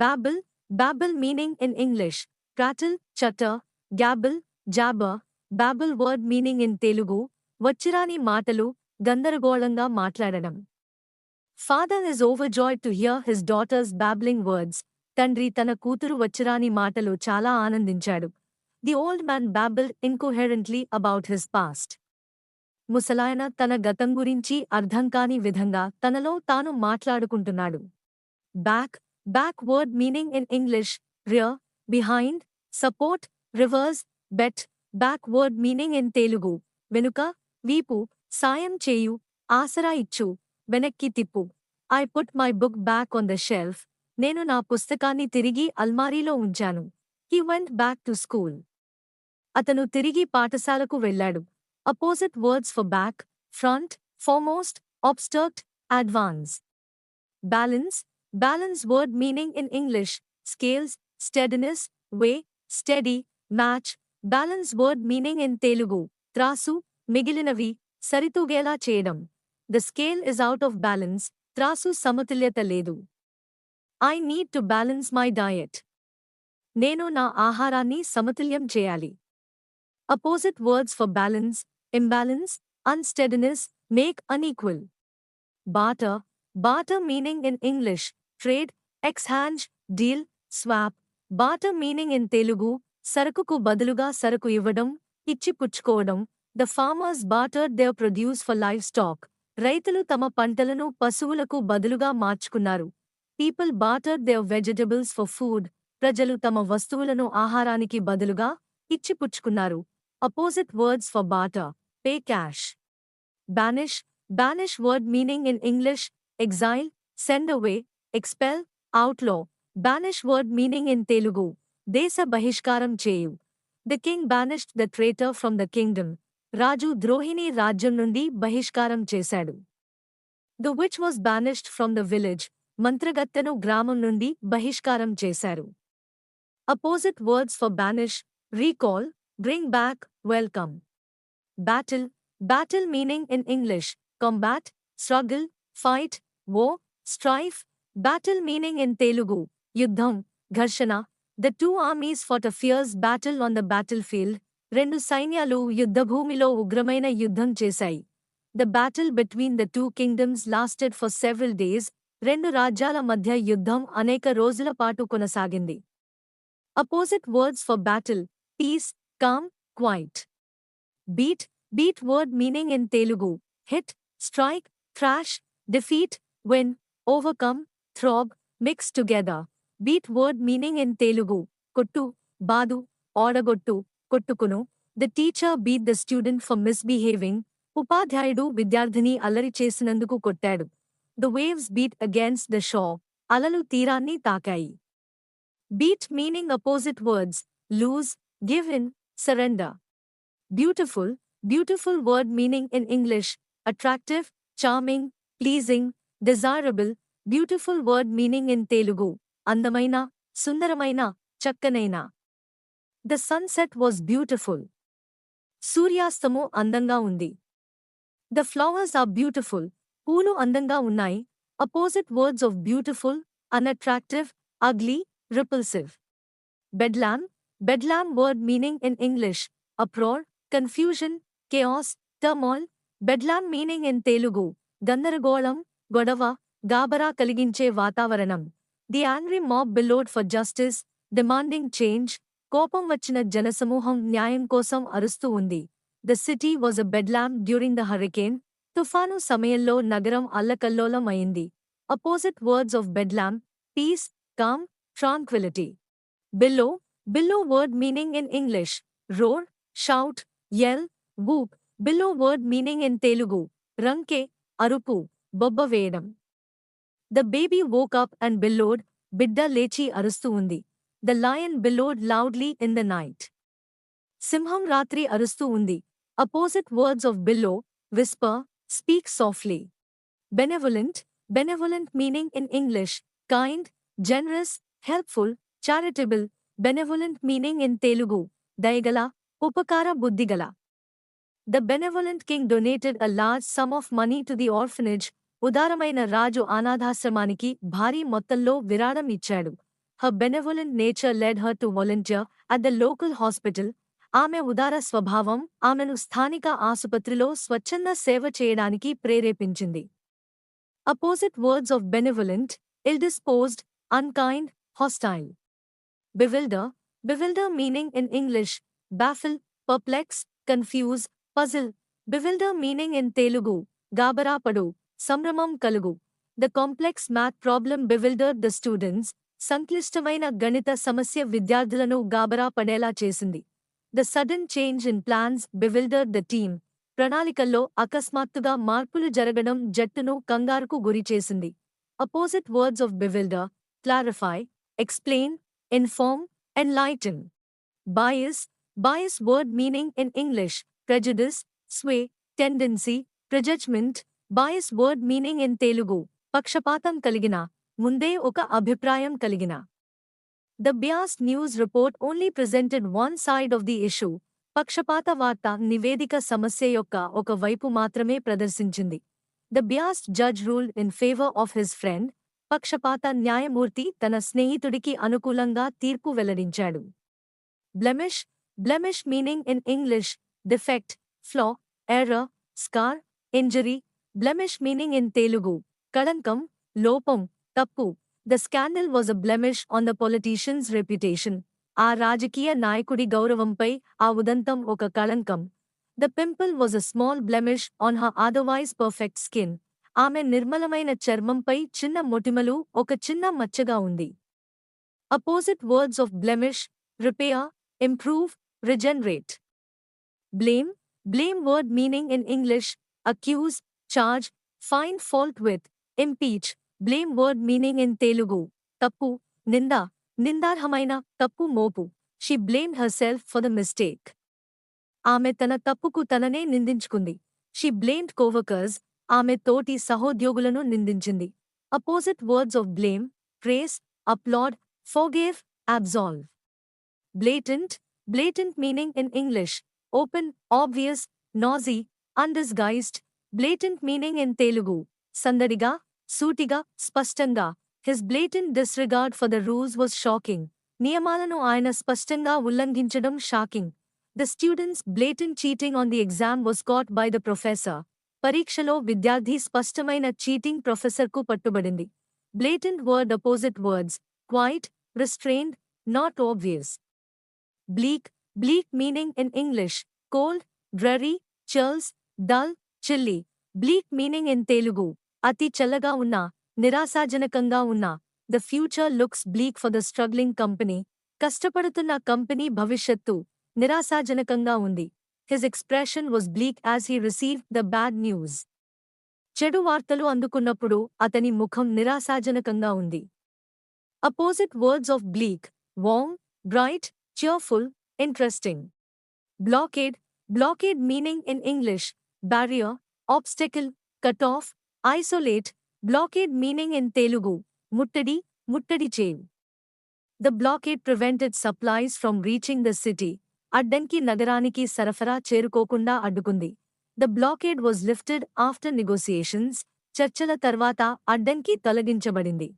Babble, babble meaning in English, prattle, chatter, gabble, jabber, babble word meaning in Telugu, vachirani మాటలు, గందరగోళంగా మాట్లాడడం. Father is overjoyed to hear his daughter's babbling words. తండ్రి తన కూతురు వచ్చిరాని మాటలు చాలా ఆనందించాడు. The old man babbled incoherently about his past. ముసలాయన తన గతం గురించి అర్థం కాని విధంగా తనలో తాను మాట్లాడుకుంటున్నాడు. Back word meaning in English, rear, behind, support, reverse, bet, back word meaning in Telugu, వెనుక, వీపు, సాయం చేయు, ఆసరా ఇచ్చు, వెనక్కి తిప్పు. I put my book back on the shelf. నేను నా పుస్తకాన్ని తిరిగి అల్మారీలో ఉంచాను. He went back to school. అతను తిరిగి పాఠశాలకు వెళ్ళాడు. Opposite words for back, front, foremost, obstruct, advance. Balance word meaning in English, scales, steadiness, weigh, steady, match. Balance word meaning in Telugu, త్రాసు, మిగిలినవి, సరితూగేలా చేయడం. The scale is out of balance, త్రాసు సమతుల్యత లేదు. I need to balance my diet. నేను నా ఆహారాన్ని సమతుల్యం చేయాలి. Opposite words for balance, imbalance, unsteadiness, make unequal. Barter meaning in English, trade, exchange, deal, swap. Barter meaning in Telugu, సరుకుకు బదులుగా సరుకు ఇవ్వడం, ఇచ్చి పుచ్చుకోవడం. The farmers bartered their produce for livestock. రైతులు తమ పంటలను పశువులకు బదులుగా మార్చుకున్నారు. People bartered their vegetables for food. ప్రజలు తమ వస్తువులను ఆహారానికి బదులుగా ఇచ్చి పుచ్చుకున్నారు. Opposite words for barter, pay cash. Banish word meaning in English, exile, send away, expel, outlaw. Banish word meaning in Telugu, దేశ బహిష్కారం చేయు. The king banished the traitor from the kingdom. రాజు ద్రోహిని రాజ్యం నుండి బహిష్కారం చేశాడు. The witch was banished from the village. మంత్రగత్తెను గ్రామం నుండి బహిష్కారం చేశారు. Opposite words for banish, recall, bring back, welcome. Battle meaning in English, combat, struggle, fight, war, strife. Battle meaning in Telugu, యుద్ధం, ఘర్షణ. The two armies fought a fierce battle on the battlefield. రెండు సైన్యాలు యుద్ధభూమిలో ఉగ్రమైన యుద్ధం చేశాయి. The battle between the two kingdoms lasted for several days. రెండు రాజ్యాల మధ్య యుద్ధం అనేక రోజుల పాటు కొనసాగింది. Opposite words for battle, peace, calm, quiet. Beat word meaning in Telugu, hit, strike, thrash, defeat, win, overcome, throb, mix together. Beat word meaning in Telugu, కొట్టు, బాదు, ఓడగొట్టు, కొట్టుకును. The teacher beat the student for misbehaving. ఉపాధ్యాయుడు విద్యార్థిని అల్లరి చేసినందుకు కొట్టాడు. The waves beat against the shore. అలలు తీరాన్ని తాకాయి. Beat meaning opposite words, lose, give in, surrender. Beautiful word meaning in English, attractive, charming, pleasing, desirable. Beautiful word meaning in Telugu, అందమైన, సుందరమైన, చక్కనైన. The sunset was beautiful. సూర్యాస్తము అందంగా ఉంది. The flowers are beautiful. పూలు అందంగా ఉన్నాయి. Opposite words of beautiful, unattractive, ugly, repulsive. Bedlam word meaning in English, uproar, confusion, chaos, turmoil. Bedlam meaning in Telugu, గందరగోళం, గొడవ, గాబరా కలిగించే వాతావరణం. The angry mob bellowed for justice, demanding change. కోపం వచ్చిన జనసమూహం న్యాయం కోసం అరుస్తూ ఉంది. The city was a bedlam during the hurricane. తుఫాను సమయంలో నగరం అల్లకల్లోలం అయింది. Opposite words of bedlam, peace, calm, tranquility. Billow word meaning in English, roar, shout, yell, whoop. Billow word meaning in Telugu, రంకే, అరుపు, బొబ్బ వేయడం. The baby woke up and bellowed. బిడ్డ లేచి అరుస్తూ ఉంది. The lion bellowed loudly in the night. సింహం రాత్రి అరుస్తూ ఉంది. Opposite words of billow, whisper, speak softly. Benevolent meaning in English, kind, generous, helpful, charitable. Benevolent meaning in Telugu, దయగల, ఉపకార బుద్ధిగల. The benevolent king donated a large sum of money to the orphanage. ఉదారమైన రాజు అనాథాశ్రమానికి భారీ మొత్తంలో విరాళం ఇచ్చాడు. Her benevolent nature led her to volunteer at the local hospital. ఆమె ఉదార స్వభావం ఆమెను స్థానిక ఆసుపత్రిలో స్వచ్ఛంద సేవ చేయడానికి ప్రేరేపించింది. Opposite words of benevolent: ill-disposed, unkind, hostile. Bewilder. Bewilder meaning in English: baffle, perplex, confuse, puzzle. Bewilder meaning in Telugu: gabara padu, samramam kalugu. The complex math problem bewildered the students. సంక్లిష్టమైన గణిత సమస్య విద్యార్థులను గాబరా పడేలా చేసింది. The sudden change in plans bewildered the team. ప్రణాళికల్లో అకస్మాత్తుగా మార్పులు జరగడం జట్టును కంగారుకు గురిచేసింది. Opposite words of bewilder: clarify, explain, inform, enlighten. Bias. Bias word meaning in English: prejudice, sway, tendency, prejudgment. Bias word meaning in Telugu: పక్షపాతం కలిగిన, ముందే ఒక అభిప్రాయం కలిగిన. The biased news report only presented one side of the issue. పక్షపాత వార్త నివేదిక సమస్య యొక్క ఒక వైపు మాత్రమే ప్రదర్శించింది. The biased judge ruled in favor of his friend. పక్షపాత న్యాయమూర్తి తన స్నేహితుడికి అనుకూలంగా తీర్పు వెల్లడించాడు. Blemish. Blemish meaning in English: defect, flaw, error, scar, injury. Blemish meaning in Telugu: కళంకం, లోపం, తప్పు. The scandal was a blemish on the politician's reputation. ఆ రాజకీయ నాయకుడి గౌరవంపై ఆ ఉదంతం ఒక కళంకం. The pimple was a small blemish on her otherwise perfect skin. ఆమె నిర్మలమైన చర్మంపై చిన్న మొటిమలు ఒక చిన్న మచ్చగా ఉంది. Opposite words of blemish: repair, improve, regenerate. Blame. Blame word meaning in English: accuse, charge, find fault with, impeach. Blame word meaning in Telugu: tappu, ninda, నిందార్హమైన, తప్పు మోపు. She blamed herself for the mistake. ఆమె తన తప్పుకు తననే నిందించుకుంది. She blamed coworkers. ఆమె తోటి సహోద్యోగులను నిందించింది. Opposite words of blame: praise, applaud, forgive, absolve. Blatant. Blatant meaning in English: open, obvious, noisy, undisguised. Blatant meaning in Telugu: సందడిగా, సూటిగా, స్పష్టంగా. His blatant disregard for the rules was shocking. నియమాలను ఆయన స్పష్టంగా ఉల్లంఘించడం shocking. The student's blatant cheating on the exam was caught by the professor. పరీక్షలో విద్యార్థి స్పష్టమైన cheating ప్రొఫెసర్కు పట్టుబడింది. Blatant word opposite words: quiet, restrained, not obvious. Bleak. Bleak meaning in English: cold, dreary, chills, dull, chilly. Bleak meaning in Telugu: అతి చల్లగా ఉన్నా, నిరాశాజనకంగా ఉన్నా. The future looks bleak for the struggling company. కష్టపడుతున్న company భవిష్యత్తు నిరాశాజనకంగా ఉంది. His expression was bleak as he received the bad news. చెడు వార్తలు అందుకున్నప్పుడు అతని ముఖం నిరాశాజనకంగా ఉంది. Opposite words of bleak: warm, bright, cheerful, interesting. Blockade. Blockade meaning in English: barrier, obstacle, cut off, isolate. Blockade meaning in Telugu: muttadi, muttadi chain. The blockade prevented supplies from reaching the city. అడ్డంకి నగరానికి సరఫరా చేరుకోకుండా అడ్డుకుంది. The blockade was lifted after negotiations. చర్చల తర్వాత అడ్డంకి తొలగించబడింది.